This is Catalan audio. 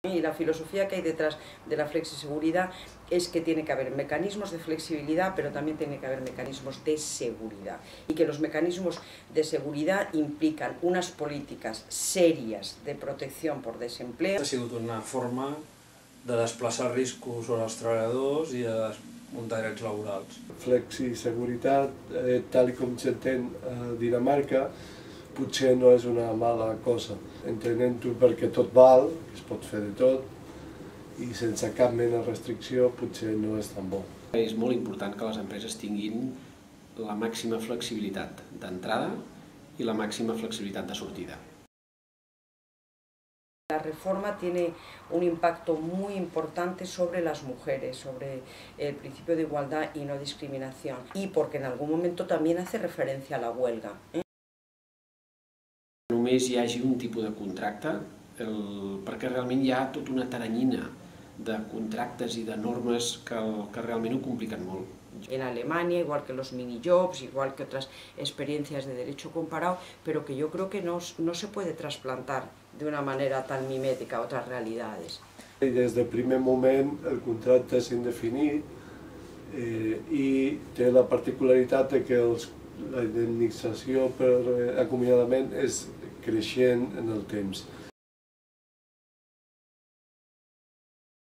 Y la filosofía que hay detrás de la flexiseguridad es que tiene que haber mecanismos de flexibilidad, pero también tiene que haber mecanismos de seguridad. Y que los mecanismos de seguridad implican unas políticas serias de protecció per desempleo. Ha sigut una forma de desplaçar riscos sobre els treballadors i de muntar drets laborals. Flexiseguretat, tal com s'entén a Dinamarca, potser no és una mala cosa. Entenent-ho perquè tot val, es pot fer de tot, i sense cap mena de restricció potser no és tan bo. És molt important que les empreses tinguin la màxima flexibilitat d'entrada i la màxima flexibilitat de sortida. La reforma tiene un impacto muy importante sobre las mujeres, sobre el principio de igualdad y no discriminación, y porque en algún momento también hace referencia a la huelga. Només hi hagi un tipus de contracte, perquè realment hi ha tota una taranyina de contractes i de normes que realment ho compliquen molt. En Alemania, igual que los minijobs, igual que otras experiencias de derecho comparado, pero que yo creo que no se puede trasplantar de una manera tan mimética a otras realidades. Des del primer moment el contracte és indefinit i té la particularitat que la indemnització per acomiadament és creixent en el temps.